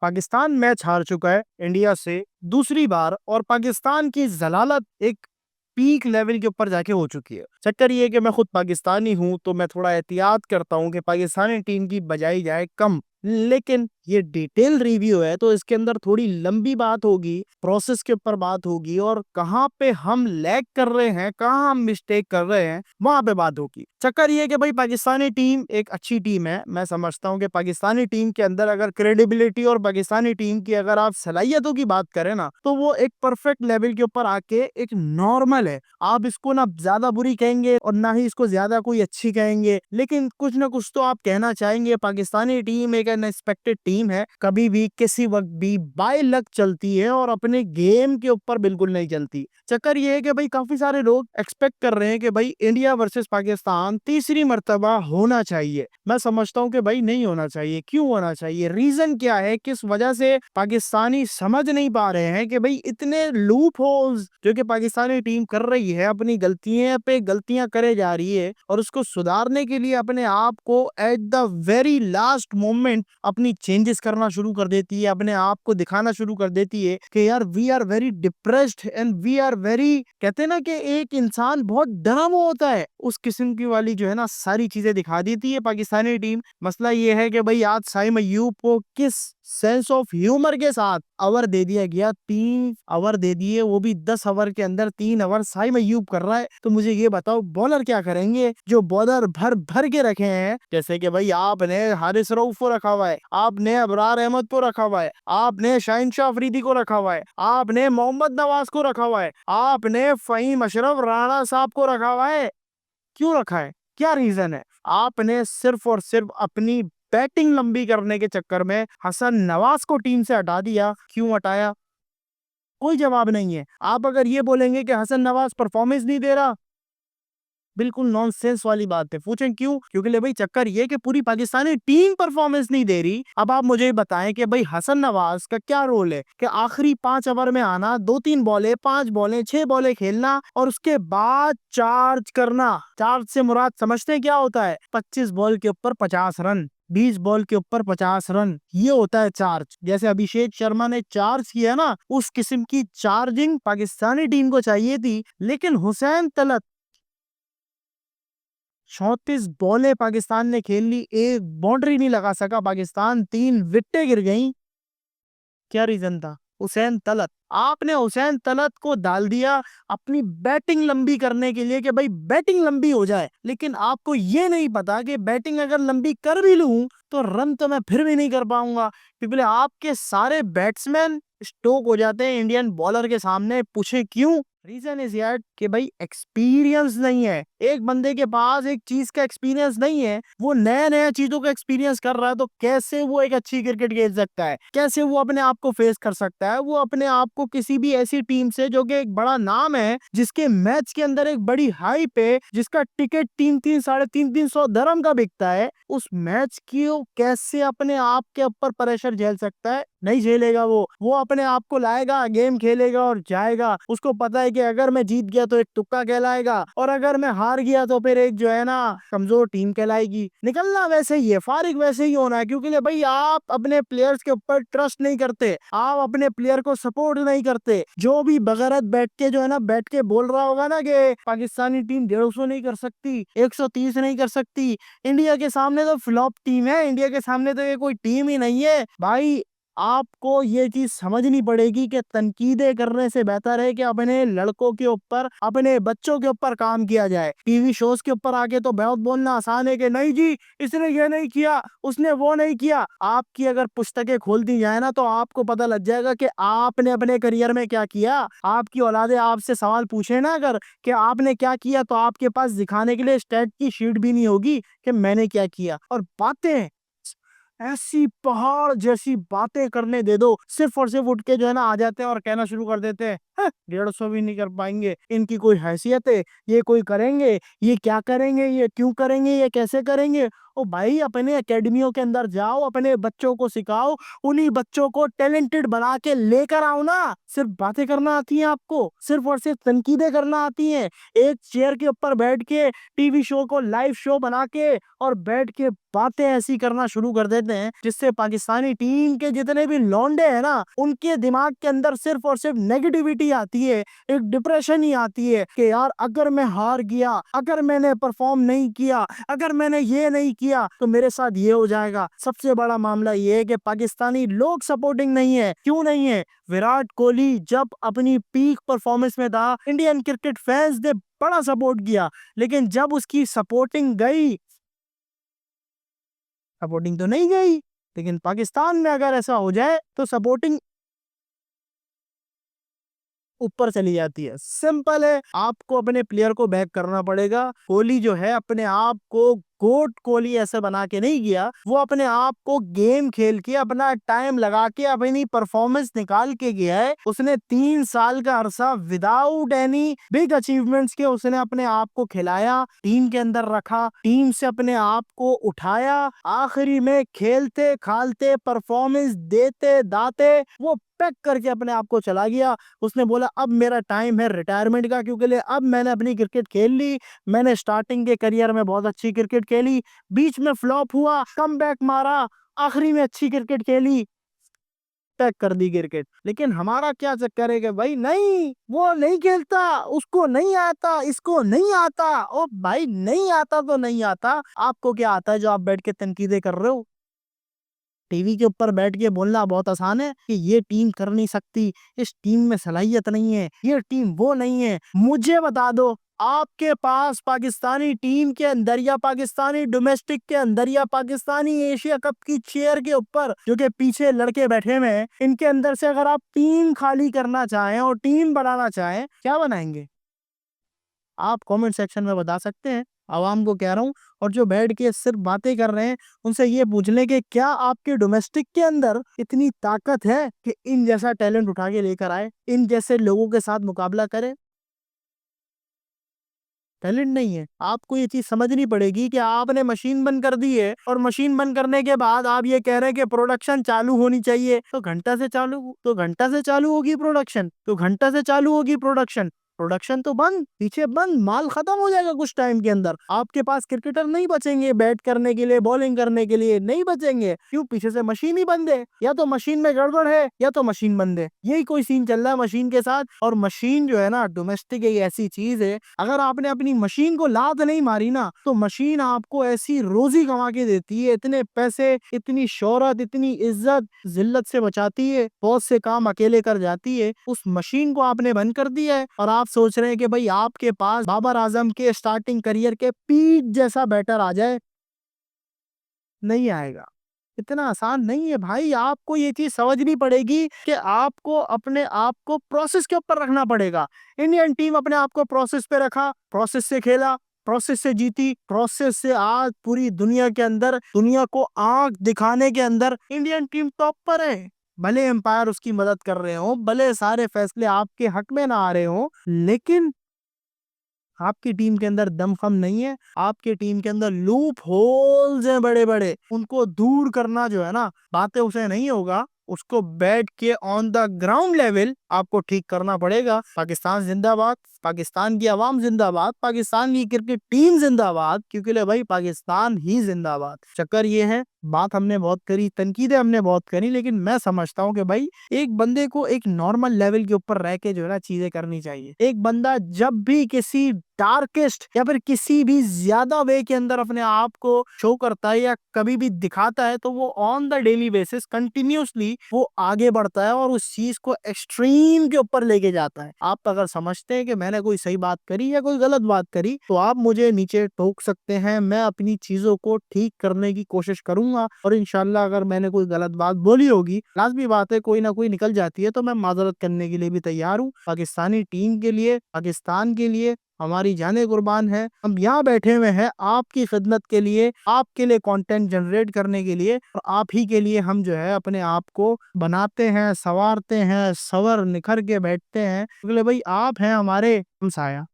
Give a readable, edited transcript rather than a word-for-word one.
Pakistan match हार चुका है इंडिया से दूसरी बार और पाकिस्तान की जलालत एक पीक लेवल के ऊपर जाके हो चुकी है। चक्कर ये है कि मैं खुद पाकिस्तानी हूं तो मैं थोड़ा एहतियात करता हूं कि पाकिस्तानी टीम की बजाई जाए कम। लेकिन ये डिटेल रिव्यू है तो इसके अंदर थोड़ी लंबी बात होगी, प्रोसेस के ऊपर बात होगी और कहाँ पे हम लैग कर रहे हैं, कहाँ हम मिस्टेक कर रहे हैं, वहां पे बात होगी। चक्कर ये है कि भाई पाकिस्तानी टीम एक अच्छी टीम है। मैं समझता हूँ कि पाकिस्तानी टीम के अंदर अगर क्रेडिबिलिटी और पाकिस्तानी टीम की अगर आप सलाहियतों की बात करें ना तो वो एक परफेक्ट लेवल के ऊपर आके एक नॉर्मल है। आप इसको ना ज्यादा बुरी कहेंगे और ना ही इसको ज्यादा कोई अच्छी कहेंगे, लेकिन कुछ ना कुछ तो आप कहना चाहेंगे। पाकिस्तानी टीम एक अनएक्सपेक्टेड टीम है, कभी भी किसी वक्त भी बाय लक चलती है और अपने गेम के ऊपर बिल्कुल नहीं चलती। चक्कर ये है कि भाई काफी सारे लोग एक्सपेक्ट कर रहे हैं कि भाई इंडिया वर्सेस पाकिस्तान तीसरी मर्तबा होना चाहिए। मैं समझता हूं कि भाई नहीं होना चाहिए। क्यों होना चाहिए, रीजन क्या है, किस वजह से पाकिस्तानी समझ नहीं पा रहे हैं कि भाई इतने लूप होल्स जो कि पाकिस्तानी टीम कर रही है, अपनी गलतियां पे गलतियां करे जा रही है और उसको सुधारने के लिए अपने आप को at the very last moment अपनी चेंजेस करना शुरू कर देती है, अपने आप को दिखाना शुरू कर देती है कि यार we are very depressed and we are very, कहते हैं ना कि एक इंसान बहुत डरा हुआ होता है, उस किस्म की वाली जो है ना सारी चीजें दिखा देती है पाकिस्तानी टीम। मसला ये है कि भाई आज साइम अय्यूब को किस सेंस ऑफ ह्यूमर के साथ ओवर दे दिया गया, 3 ओवर दे दिए, वो भी 10 ओवर के अंदर 3 ओवर साइम अय्यूब कर रहा है। तो मुझे ये बताओ बॉलर क्या करेंगे जो बॉलर भर भर के रखे हैं, जैसे कि भाई आपने हारिस रऊफ को रखा हुआ है, आपने अबरार अहमद को रखा हुआ है, आपने शाहिन शाह अफरीदी को रखा हुआ है, आपने मोहम्मद नवाज को रखा हुआ है, आपने फहीम अशरफ राणा साहब को रखा हुआ है। क्यों रखा है, क्या रीजन है? आपने सिर्फ और सिर्फ अपनी बैटिंग लंबी करने के चक्कर में हसन नवाज को टीम से हटा दिया। क्यों हटाया? कोई जवाब नहीं है। आप अगर ये बोलेंगे कि हसन नवाज परफॉर्मेंस नहीं दे रहा, बिल्कुल नॉनसेंस वाली बात है। पूछें क्यों? क्योंकि ले भाई चक्कर ये कि पूरी पाकिस्तानी टीम परफॉर्मेंस नहीं दे रही। अब आप मुझे बताएं कि भाई हसन नवाज का क्या रोल है कि आखिरी 5 ओवर में आना, 2-3 बॉलें, 5 बॉलें, 6 बॉलें खेलना और उसके बाद चार्ज करना। चार्ज से मुराद समझते हैं क्या होता है? 25 बॉल के ऊपर 50 रन, 20 बॉल के ऊपर 50 रन, ये होता है चार्ज। जैसे अभिषेक शर्मा ने चार्ज किया ना, उस किस्म की चार्जिंग पाकिस्तानी टीम को चाहिए थी। लेकिन हुसैन तलत 34 बॉलें पाकिस्तान ने खेल ली, एक बाउंड्री नहीं लगा सका पाकिस्तान, 3 विकेटें गिर गईं। क्या रीजन था? हुसैन तलत। आपने हुसैन तलत को डाल दिया अपनी बैटिंग लंबी करने के लिए कि भाई बैटिंग लंबी हो जाए, लेकिन आपको ये नहीं पता कि बैटिंग अगर लंबी कर भी लूं तो रन तो मैं फिर भी नहीं कर पाऊंगा, क्योंकि आपके सारे बैट्समैन स्टोक हो जाते हैं इंडियन बॉलर के सामने। पूछे क्यों? रीजन इज यार कि भाई एक्सपीरियंस नहीं है। एक बंदे के पास एक चीज का एक्सपीरियंस नहीं है, वो नया नया चीजों का एक्सपीरियंस कर रहा है, तो कैसे वो एक अच्छी क्रिकेट खेल सकता है? कैसे वो अपने आप को फेस कर सकता है? वो अपने आप को किसी भी ऐसी टीम से जो कि एक बड़ा नाम है, जिसके मैच के अंदर एक बड़ी हाइप है, जिसका टिकट 3-3, 350-300 दरम का बिकता है, उस मैच की वो कैसे अपने आप के ऊपर प्रेशर झेल सकता है? नहीं झेलेगा। वो अपने आप को लाएगा, गेम खेलेगा और जाएगा। उसको पता है कि अगर मैं जीत गया तो एक तुक्का कहलाएगा और अगर मैं हार गया तो फिर एक जो है ना कमजोर टीम कहलाएगी। निकलना वैसे ही है, फारिग वैसे ही होना है, क्योंकि भाई आप अपने प्लेयर्स के ऊपर ट्रस्ट नहीं करते, आप अपने प्लेयर को सपोर्ट नहीं करते। जो भी बगैरत बैठ के जो है ना बैठ के बोल रहा होगा ना कि पाकिस्तानी टीम 150 नहीं कर सकती, 130 नहीं कर सकती, इंडिया के सामने तो फ्लॉप टीम है, इंडिया के सामने तो ये कोई टीम ही नहीं है। भाई आपको ये चीज समझनी पड़ेगी कि तनकीदें करने से बेहतर है कि अपने लड़कों के ऊपर, अपने बच्चों के ऊपर काम किया जाए। टीवी शोज के ऊपर आके तो बहुत बोलना आसान है कि नहीं जी इसने ये नहीं किया, उसने वो नहीं किया। आपकी अगर पुस्तकें खोल दी जाए ना तो आपको पता लग जाएगा कि आपने अपने करियर में क्या किया। आपकी औलादे आपसे सवाल पूछे ना अगर कि आपने क्या किया, तो आपके पास दिखाने के लिए स्टेट की शीट भी नहीं होगी कि मैंने क्या किया। और बातें ऐसी पहाड़ जैसी बातें करने दे दो, सिर्फ और सिर्फ उठ के जो है ना आ जाते हैं और कहना शुरू कर देते हैं 150 भी नहीं कर पाएंगे, इनकी कोई हैसियत है, ये कोई करेंगे, ये क्या करेंगे, ये क्यों करेंगे, ये कैसे करेंगे। ओ भाई, अपने एकेडमियों के अंदर जाओ, अपने बच्चों को सिखाओ, उन्हीं बच्चों को टैलेंटेड बना के लेकर आओ ना। सिर्फ बातें करना आती हैं आपको, सिर्फ और सिर्फ तनकीदें करना आती हैं। एक चेयर के ऊपर बैठ के टीवी शो को लाइव शो बना के और बैठ के बातें ऐसी करना शुरू कर देते हैं जिससे पाकिस्तानी टीम के जितने भी लौंडे हैं ना, उनके दिमाग के अंदर सिर्फ और सिर्फ नेगेटिविटी आती है, एक डिप्रेशन ही आती है कि यार अगर मैं हार गया, अगर मैंने परफॉर्म नहीं किया, अगर मैंने ये नहीं किया तो मेरे साथ ये हो जाएगा। सबसे बड़ा मामला ये है कि पाकिस्तानी लोग सपोर्टिंग नहीं है। क्यों नहीं है? विराट कोहली जब अपनी पीक परफॉर्मेंस में था, इंडियन क्रिकेट फैंस ने बड़ा सपोर्ट किया, लेकिन जब उसकी सपोर्टिंग गई, सपोर्टिंग तो नहीं गई, लेकिन पाकिस्तान में अगर ऐसा हो जाए तो सपोर्टिंग ऊपर चली जाती है। सिंपल है, आपको अपने प्लेयर को बैक करना पड़ेगा। कोहली जो है अपने आप को गोट कोहली ऐसे बना के नहीं गया, वो अपने आप को गेम खेल के अपना टाइम लगा के अपनी परफॉर्मेंस निकाल के गया है। उसने 3 साल का अरसा विदाउट एनी बिग अचीवमेंट्स के उसने अपने आप को खिलाया, टीम के अंदर रखा, टीम से अपने आप को उठाया, आखिरी में खेलते खालते परफॉर्मेंस देते दाते वो पैक करके अपने आप को चला गया। उसने बोला अब मेरा टाइम है रिटायरमेंट का, क्योंकि अब मैंने अपनी क्रिकेट खेल ली, मैंने स्टार्टिंग के करियर में बहुत अच्छी क्रिकेट खेली, बीच में फ्लॉप हुआ, कमबैक मारा, आखिरी में अच्छी क्रिकेट खेली, पैक कर दी क्रिकेट। लेकिन हमारा क्या चक्कर है कि भाई नहीं, वो नहीं खेलता, उसको नहीं आता, इसको नहीं आता। ओ भाई, नहीं आता तो नहीं आता, आपको क्या आता है जो आप बैठ के तनकीदें कर रहे हो? टीवी के ऊपर बैठ के बोलना बहुत आसान है कि ये टीम कर नहीं सकती, इस टीम में सलाहियत नहीं है, ये टीम वो नहीं है। मुझे बता दो, आपके पास पाकिस्तानी टीम के अंदर या पाकिस्तानी डोमेस्टिक के अंदर या पाकिस्तानी एशिया कप की चेयर के ऊपर जो कि पीछे लड़के बैठे हुए हैं, इनके अंदर से अगर आप टीम खाली करना चाहें और टीम बनाना चाहें, क्या बनाएंगे? आप कमेंट सेक्शन में बता सकते हैं। आवाम को कह रहा हूँ, और जो बैठ के सिर्फ बातें कर रहे हैं उनसे ये पूछ लें कि क्या आपके डोमेस्टिक के अंदर इतनी ताकत है कि इन जैसा टैलेंट उठा के लेकर आए, इन जैसे लोगों के साथ मुकाबला करें? टैलेंट नहीं है। आपको ये चीज समझनी पड़ेगी कि आपने मशीन बंद कर दी है, और मशीन बंद करने के बाद आप ये कह रहे हैं कि प्रोडक्शन चालू होनी चाहिए, तो घंटा से चालू, तो घंटा से चालू होगी प्रोडक्शन, तो घंटा से चालू होगी प्रोडक्शन, प्रोडक्शन तो बंद, पीछे बंद, माल खत्म हो जाएगा कुछ टाइम के अंदर। आपके पास क्रिकेटर नहीं बचेंगे बैट करने के लिए, बॉलिंग करने के लिए नहीं बचेंगे। क्यों? पीछे से मशीन ही बंद है, या तो मशीन में गड़बड़ है या तो मशीन बंद है। यही कोई सीन चल रहा है मशीन के साथ। और मशीन जो है ना, डोमेस्टिक एक ऐसी चीज है, अगर आपने अपनी मशीन को लात नहीं मारी ना, तो मशीन आपको ऐसी रोजी कमा के देती है, इतने पैसे, इतनी शोहरत, इतनी इज्जत, जिल्लत से बचाती है, बहुत से काम अकेले कर जाती है। उस मशीन को आपने बंद कर दिया है, और आप सोच रहे हैं कि भाई आपके पास बाबर आजम के स्टार्टिंग करियर के पीक जैसा बैटर आ जाए। नहीं आएगा। इतना आसान नहीं है भाई, आपको ये चीज समझनी पड़ेगी कि आपको अपने आप को प्रोसेस के ऊपर रखना पड़ेगा। इंडियन टीम अपने आप को प्रोसेस पे रखा, प्रोसेस से खेला, प्रोसेस से जीती, प्रोसेस से आज पूरी दुनिया के अंदर, दुनिया को आंख दिखाने के अंदर इंडियन टीम टॉप पर है। भले एम्पायर उसकी मदद कर रहे हो, भले सारे फैसले आपके हक में ना आ रहे हो, लेकिन आपकी टीम के अंदर दमखम नहीं है, आपके टीम के अंदर लूप होल्स हैं बड़े बड़े, उनको दूर करना जो है ना, बातें उसे नहीं होगा, उसको बैठ के ऑन द ग्राउंड लेवल आपको ठीक करना पड़ेगा। पाकिस्तान जिंदाबाद, पाकिस्तान की आवाम जिंदाबाद, पाकिस्तान की क्रिकेट टीम जिंदाबाद, क्योंकि ले भाई पाकिस्तान ही जिंदाबाद। चक्कर ये है, बात हमने बहुत करी, तनकीदें हमने बहुत करी, लेकिन मैं समझता हूँ कि भाई एक बंदे को एक नॉर्मल लेवल के ऊपर रह के जो है ना चीजें करनी चाहिए। एक बंदा जब भी किसी डार्केस्ट या फिर किसी भी ज्यादा वे के अंदर अपने आप को शो करता है या कभी भी दिखाता है, तो वो on the daily basis continuously वो आगे बढ़ता है और उस चीज को एक्सट्रीम के ऊपर लेके जाता है। आप अगर समझते हैं कि मैंने कोई सही बात करी या कोई गलत बात करी, तो आप मुझे नीचे टोक सकते हैं, मैं अपनी चीजों को ठीक करने की कोशिश करूंगा। और इंशाल्लाह अगर मैंने कोई गलत बात बोली होगी, लाजमी बात है कोई ना कोई निकल जाती है, तो मैं माजरत करने के लिए भी तैयार हूँ। पाकिस्तानी टीम के लिए, पाकिस्तान के लिए हमारी जाने कुर्बान है। हम यहाँ बैठे हुए हैं आपकी खिदमत के लिए, आपके लिए कंटेंट जनरेट करने के लिए, और आप ही के लिए हम जो है अपने आप को बनाते हैं, संवारते हैं, सवर निखर के बैठते हैं, क्योंकि भाई आप हैं हमारे हमसाया।